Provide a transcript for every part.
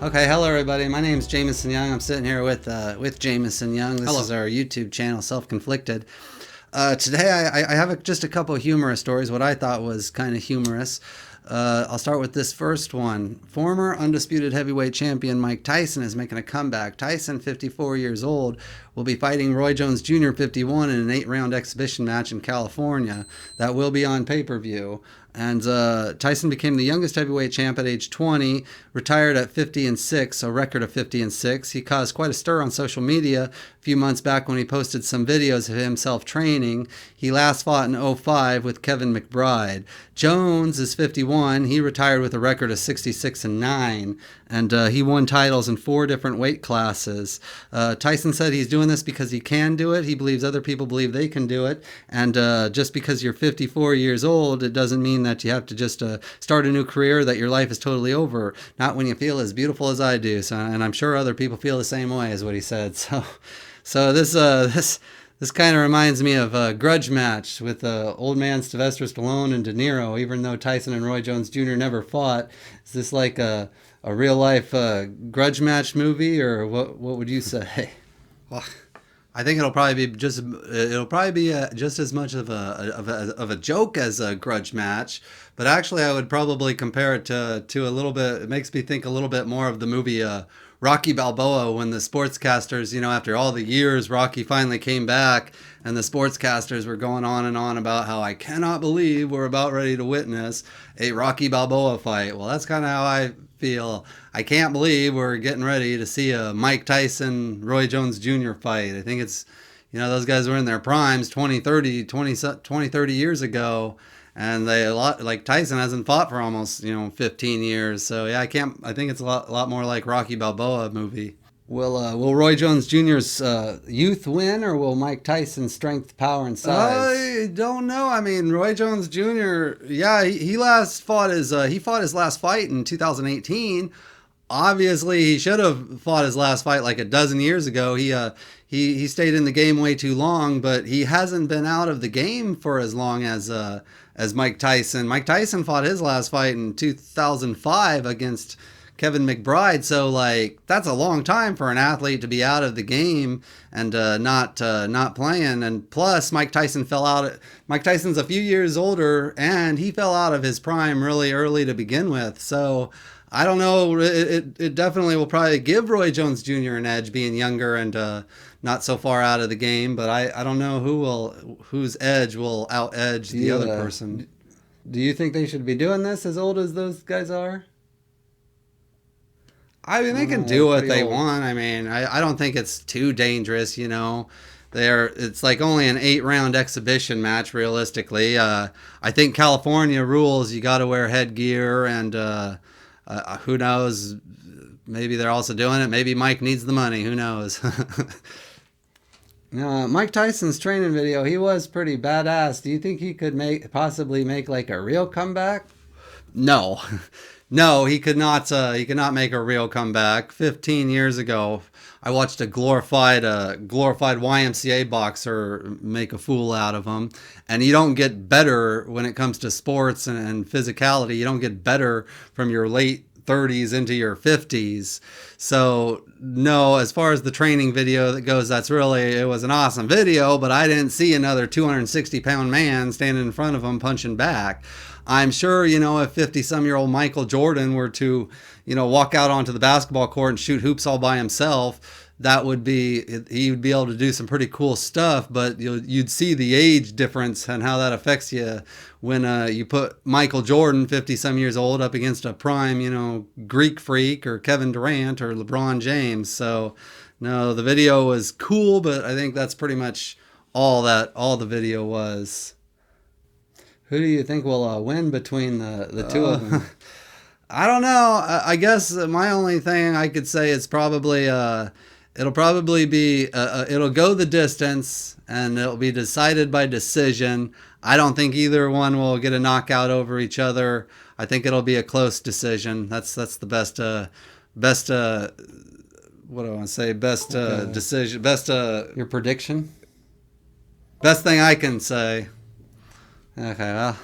Okay, hello everybody. My name is Jameson Young. I'm sitting here with Jameson Young. This Hello. is our YouTube channel, Self-Conflicted. Today I have just a couple of humorous stories, what I thought was kind of humorous. I'll start with this first one. Former undisputed heavyweight champion Mike Tyson is making a comeback. Tyson, 54 years old, will be fighting Roy Jones Jr., 51, in an 8-round exhibition match in California that will be on pay-per-view. And Tyson became the youngest heavyweight champ at age 20, retired at 50-6, a record of 50-6. He caused quite a stir on social media a few months back when he posted some videos of himself training. He last fought in 2005 with Kevin McBride. Jones is 51. He retired with a record of 66-9, and he won titles in 4 different weight classes. Tyson said he's doing this because he can do it. He believes other people believe they can do it, and just because you're 54 years old, it doesn't mean that you have to just start a new career, that your life is totally over. Not when you feel as beautiful as I do. So, and I'm sure other people feel the same way, is what he said. So this kind of reminds me of a grudge match with old man Sylvester Stallone and De Niro. Even though Tyson and Roy Jones Jr. never fought, is this like a real life grudge match movie, or what would you say? Well, I think it'll probably be just as much of a joke as a grudge match, but actually I would probably compare it to a little bit. It makes me think a little bit more of the movie Rocky Balboa, when the sportscasters, after all the years, Rocky finally came back, and the sportscasters were going on and on about how I cannot believe we're about ready to witness a Rocky Balboa fight. Well, that's kind of how I feel. I can't believe we're getting ready to see a Mike Tyson, Roy Jones Jr. fight. I think it's, those guys were in their primes 20, 30 years ago. And like Tyson hasn't fought for almost 15 years. So yeah, I think it's a lot more like Rocky Balboa movie. Will Roy Jones Jr.'s youth win, or will Mike Tyson's strength, power, and size? I don't know. I mean, Roy Jones Jr. Yeah, he fought his last fight in 2018. Obviously, he should have fought his last fight like a dozen years ago. He stayed in the game way too long, but he hasn't been out of the game for as long as Mike Tyson. Mike Tyson fought his last fight in 2005 against Kevin McBride. So that's a long time for an athlete to be out of the game and not playing. And plus, Mike Tyson fell out. Mike Tyson's a few years older, and he fell out of his prime really early to begin with. So I don't know. It definitely will probably give Roy Jones Jr. an edge, being younger and not so far out of the game. But I don't know whose edge will out edge the other person. Do you think they should be doing this as old as those guys are? I mean, they can do what they want. I mean, I don't think it's too dangerous. It's like only an 8-round exhibition match, realistically. I think California rules, you got to wear headgear, and who knows? Maybe they're also doing it. Maybe Mike needs the money. Who knows? Mike Tyson's training video, he was pretty badass. Do you think he could possibly make like a real comeback? No. No, he could not. He could not make a real comeback. 15 years ago, I watched a glorified YMCA boxer make a fool out of him. And you don't get better when it comes to sports and physicality. You don't get better from your late 30s into your 50s. So no, as far as the training video that goes, it was an awesome video, but I didn't see another 260-pound man standing in front of him punching back. I'm sure, if 50-some-year-old Michael Jordan were to, walk out onto the basketball court and shoot hoops all by himself, he would be able to do some pretty cool stuff. But you'd see the age difference and how that affects you when you put Michael Jordan, 50-some years old, up against a prime, Greek freak, or Kevin Durant, or LeBron James. So, no, the video was cool, but I think that's pretty much all the video was. Who do you think will win between the two of them? I don't know. I guess my only thing I could say is probably it'll probably be it'll go the distance, and it'll be decided by decision. I don't think either one will get a knockout over each other. I think it'll be a close decision. That's the best what do I want to say? Best decision. Best your prediction. Best thing I can say. Okay, well,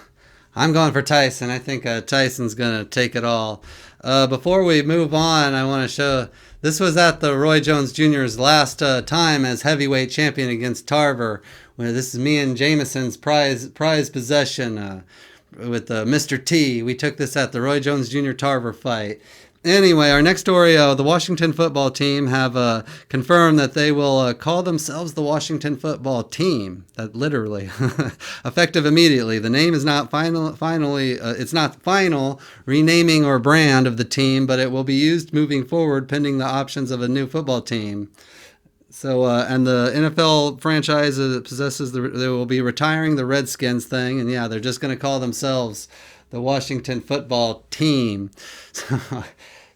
I'm going for Tyson. I think Tyson's going to take it all. Before we move on, I want to show this was at the Roy Jones Jr.'s last time as heavyweight champion against Tarver. This is me and Jameson's prize possession with Mr. T. We took this at the Roy Jones Jr. Tarver fight. Anyway, our next story, the Washington football team have confirmed that they will call themselves the Washington football team. That literally, effective immediately. The name is not it's not final renaming or brand of the team, but it will be used moving forward pending the options of a new football team. So, and the NFL franchise they will be retiring the Redskins thing, and yeah, they're just going to call themselves the Washington football team.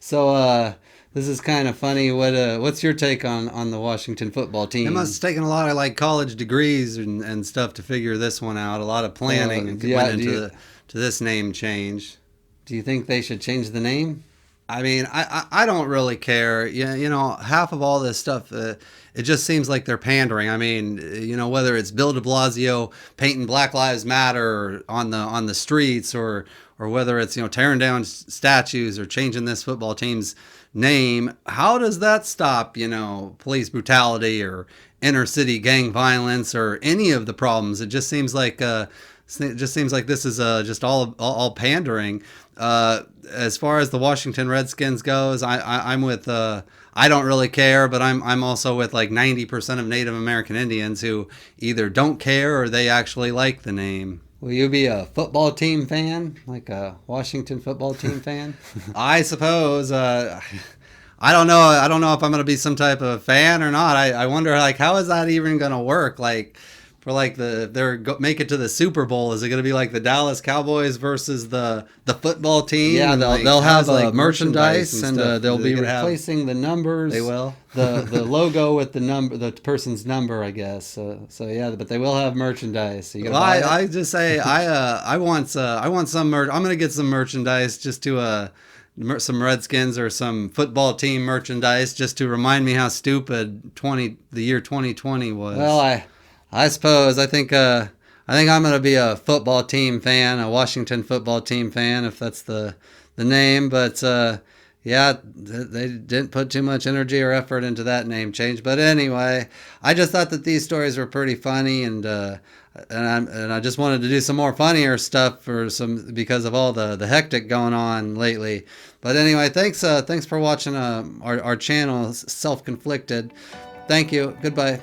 So this is kind of funny. What's your take on the Washington football team? It must have taken a lot of like college degrees and stuff to figure this one out. A lot of planning went into to this name change. Do you think they should change the name? I mean, I don't really care. Yeah, you know, half of all this stuff, it just seems like they're pandering. I mean, you know, whether it's Bill de Blasio painting Black Lives Matter on the streets, or whether it's, you know, tearing down statues or changing this football team's name, how does that stop, you know, police brutality or inner city gang violence or any of the problems? It just seems like this is just all pandering. As far as the Washington Redskins goes, I'm with I don't really care, but I'm also with like 90% of Native American Indians who either don't care or they actually like the name. Will you be a football team fan, like a Washington football team fan? I suppose. I don't know. I don't know if I'm going to be some type of fan or not. I wonder, like, how is that even going to work? Like, for like make it to the Super Bowl, is it going to be like the Dallas Cowboys versus the football team? Yeah, they'll have like merchandise and they'll be replacing the numbers. They will. the logo with the person's number, I guess. So yeah, but they will have merchandise. So you I just say I want some merch. I'm going to get some merchandise just to some Redskins or some football team merchandise just to remind me how stupid the year 2020 was. Well, I suppose I think I'm going to be a football team fan, a Washington football team fan, if that's the name. But yeah, they didn't put too much energy or effort into that name change. But anyway, I just thought that these stories were pretty funny, and I just wanted to do some more funnier stuff because of all the hectic going on lately. But anyway, thanks for watching our channel, Self-Conflicted. Thank you. Goodbye.